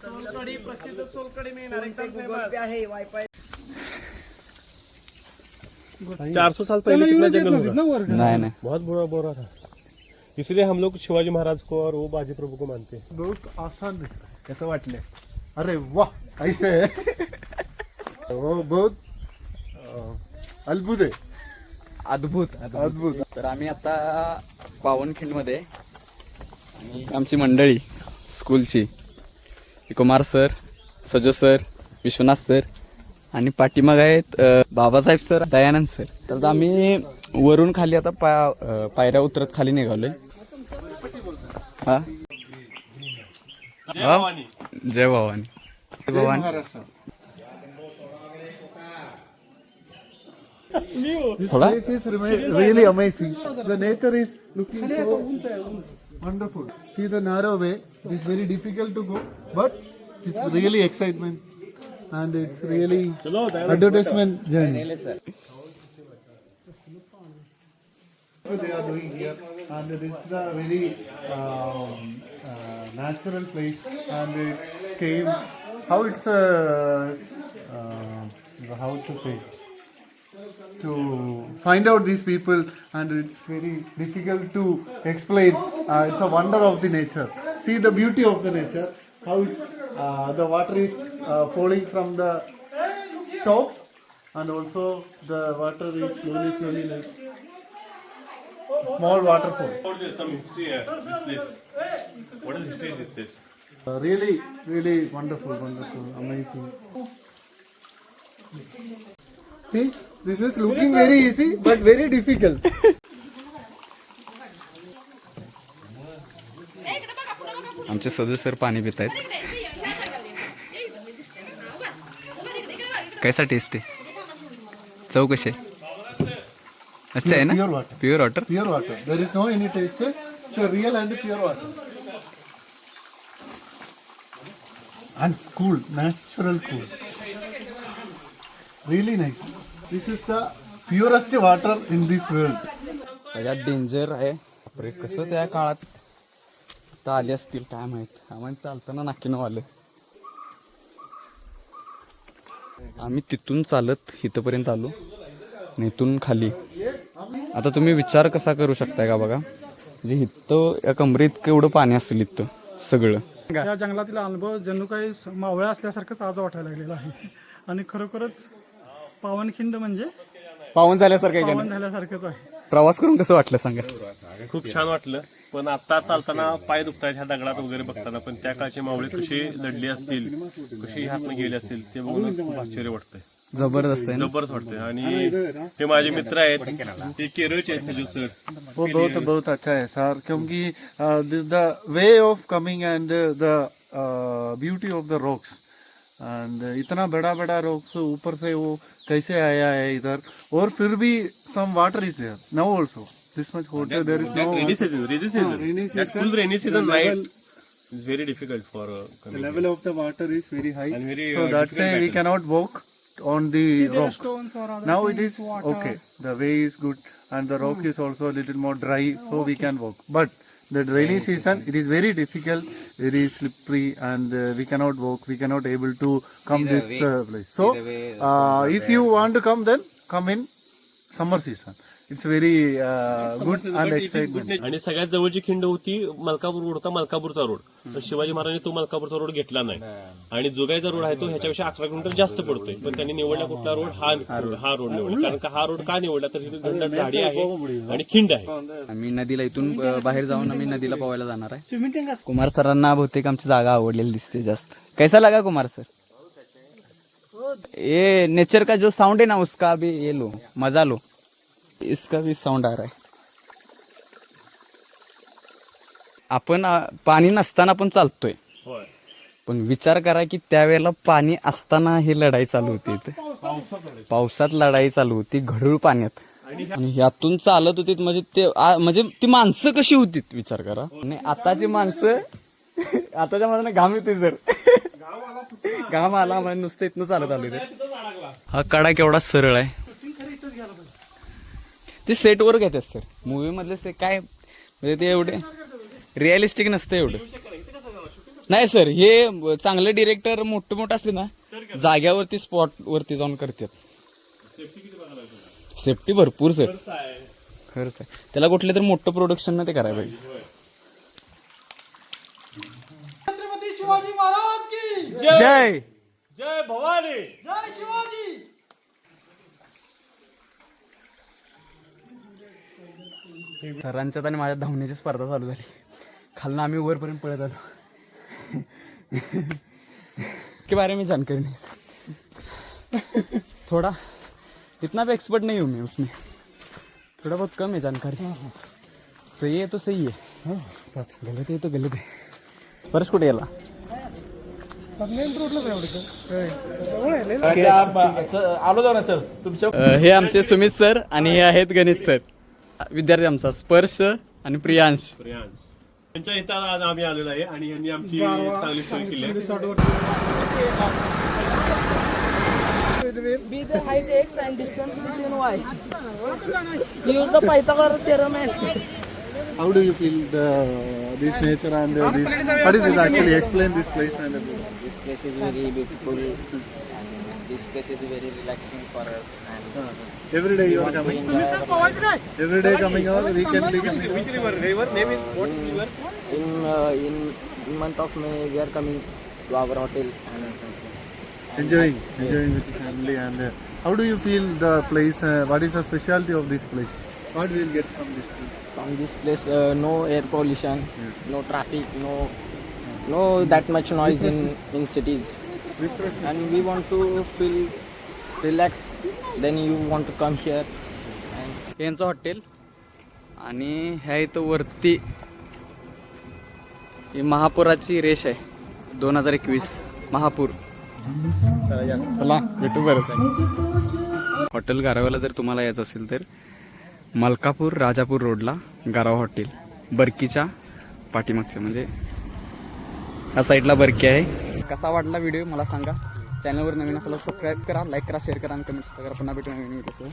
सोलकढी प्रसिद्ध सोलकढी मिळणार आहे वाईफाय 400 साल पहले कितना जंगल होगा? नहीं बहुत बुरा बुरा था, इसलिए हम लोग शिवाजी महाराज को और वो बाजी प्रभु को मानते हैं। बहुत आसान है। कैसे वाटले? अरे वाह, ऐसे है वो बहुत अद्भुत आहे. अद्भुत अद्भुत. तर आम्ही आता पावनखिंड मध्ये आणि आमची मंडळी स्कूलची कुमार सर, सजो सर, विश्वनाथ सर आणि पाठीमाग आहेत बाबासाहेब सर, दयानंद सर. तर आम्ही वरून खाली आता पायऱ्या उतरत खाली निघालोय. हा जय भवानी. जय Bhavani. This place is really amazing. The nature is looking so wonderful. See the narrow way. It's very difficult to go, but it's really excitement, and it's really advertisement journey. They are doing here, and this is a very natural place, and it's cave. How it's how to say, to find out these people, and it's very difficult to explain. It's a wonder of the nature. See the beauty of the nature, how it's the water is falling from the top, and also the water is slowly like small waterfall. What is some history here? This place. What is history in this place? Really wonderful, amazing. See, this is looking very easy, but very difficult. आमचे सजू sir पाणी पित आहेत. कैसा taste आहे? चव कशी आहे? अच्छा आहे ना? Pure water. Pure water. Pure water. There is no any taste. It's a real and pure water. And it's cool, natural cool. Really nice. This is the purest water in this world. सगळ्यात danger आहे. बरे कसं त्या काळात आता आले असतील काय माहित. आम्हाला चालताना नाकीनं आलं. आम्ही तिथून चालत इथपर्यंत आलो आणि इथून खाली. आता तुम्ही विचार कसा करू शकताय का बघा, म्हणजे इथं या कमरेत केवढं पाणी असेल इथं सगळं. या जंगलातील अनुभव जणू काही मावळ्या असल्यासारखंच आज वाटायला लागलेला आहे. आणि खरोखरच पावनखिंड म्हणजे पावन झाल्यासारखं पावन झाल्यासारखंच आहे. प्रवास करून कसं वाटलं सांगा? खूप छान वाटलं, पण आता चालताना पाय दुखतायत ह्या दगडात वगैरे बघताना. पण त्या काळचे मावळे कशी लढले असतील, कशी हातनं गेले असतील ते बघून खूप आश्चर्य वाटतंय. जबरदस्त आहे ना? जबरदस्त वाटतंय. आणि ते माझे मित्र आहेत, ते केरळचे आहेत, सजू सर. वो बहुत अच्छा है सर, क्योंकि the way of coming and the beauty of the rocks, and इतना बड़ा rocks ऊपर से वो कैसे आया है इधर, और फिर भी some water is there now also. This much water there is no. Rainy season. That full rainy season night is very difficult for The level of the water is very high, And very, so that's why we cannot walk on the rock. Stones or other Now things, it is water. okay. The way is good, and the rock is also a little more dry, so we can walk. But the rainy season, it is very difficult, very slippery, and we cannot walk. We cannot able to come this place. So, if you want to come, then come in summer season. It's very good and excitement. आणि सगळ्यात जवळची खिंड होती Malkapur road होता, मलकापूरचा road. तर शिवाजी महाराजांनी तो मलकापूरचा road घेतला नाही, आणि जोगाईचा रोड आहे तो ह्याच्यापेक्षा 11 किलोमीटर जास्त पडतोय. पण त्यांनी निवडला कुठला रोड? हा रोड निवडला. कारण का हा रोड का निवडला? तर तिथे घनदाट झाडी आहे आणि खिंड आहे. आम्ही नदीला इथून बाहेर जाऊन आम्ही नदीला पोहायला जाणार आहे. कुमार सरांना बहुतेक आमची जागा आवडलेली दिसते जास्त. कैसा लगा कुमार सर? ये नेचर का जो साउंड है ना उसका भी ये लो, मजा लो. इसका भी साउंड आ रहा है. आपण पाणी नसताना पण चालतोय, पण विचार करा की त्यावेळेला पाणी असताना ही लढाई चालू होती. इथे पावसात लढाई चालू होती, घडूळ पाण्यात, आणि यातून चालत होती. म्हणजे ती माणसं कशी होती विचार करा. आणि आताची माणसं आताच्या माणसांना घाम येते सर. घाम आला म्हणजे नुसतं इथनं चालत आलो. हा कडा केवढा सरळ आहे. ते सेटवर घेतात सर, मूवी मधले ते काय म्हणजे ते एवढे रिअलिस्टिक नसतं एवढं. नाही सर, हे चांगले डिरेक्टर मोठे मोठे असले ना जाग्यावरती स्पॉट वरती जाऊन करतात. सेफ्टी भरपूर सर, खरंच आहे. त्याला कुठले तर मोठं प्रोडक्शन ना ते करायला पाहिजे. छत्रपती शिवाजी महाराज की जय. जय भवानी. जय शिवाजी. सरांच्यात आणि माझ्या धावण्याची स्पर्धा चालू झाली. खालनं आम्ही वरपर्यंत पळत आलो. के बारे में जानकारी नहीं सर. थोड़ा इतना भी एक्सपर्ट नहीं हूँ मैं उसमें, थोड़ा बहुत कम है जानकारी. सही है तो सही है, गलत है तो गलत है. स्पर्श कुठे गेला? आलो जाऊ ना सर तुमच्या. हे आमचे सुमित सर आणि हे आहेत गणेश सर. विद्यार्थी आमचा स्पर्श आणि प्रियांश. त्यांच्या इथं आज आम्ही आलेलो आहे आणि यांनी आमची चांगली सोय केली आहे. Be the height x and distance between y. Use the Pythagoras theorem and How do you feel this nature and this? What is it actually? Explain this place and This place is very beautiful and this place is very relaxing for us. And every day you are coming. Every day coming or weekendly coming? Which river? River name is what is river? in month of May we are coming to our hotel and Enjoying with the family. And how do you feel the place? What is the specialty of this place? What we will get from this place? from this place no air pollution, no traffic, no that much noise in cities. Refreshment. And we want to feel relaxed. Then you want to come here. And यांचं hotel आणि ह्या इथं वरती ही महापुराची रेष आहे. 2021 महापूर. चला भेटू बरं. हॉटेल गाराव्याला जर तुम्हाला यायचं असेल तर मलकापूर राजापूर रोडला गारावा हॉटेल, बर्कीच्या पाठीमागचं, म्हणजे ह्या साईडला बर्की आहे. कसा वाटला व्हिडिओ मला सांगा. चॅनलवर नवीन असाल सबस्क्राईब करा, लाईक करा, शेअर करा आणि कमेंट्स करा. पुन्हा भेटू नवीन व्हिडिओ.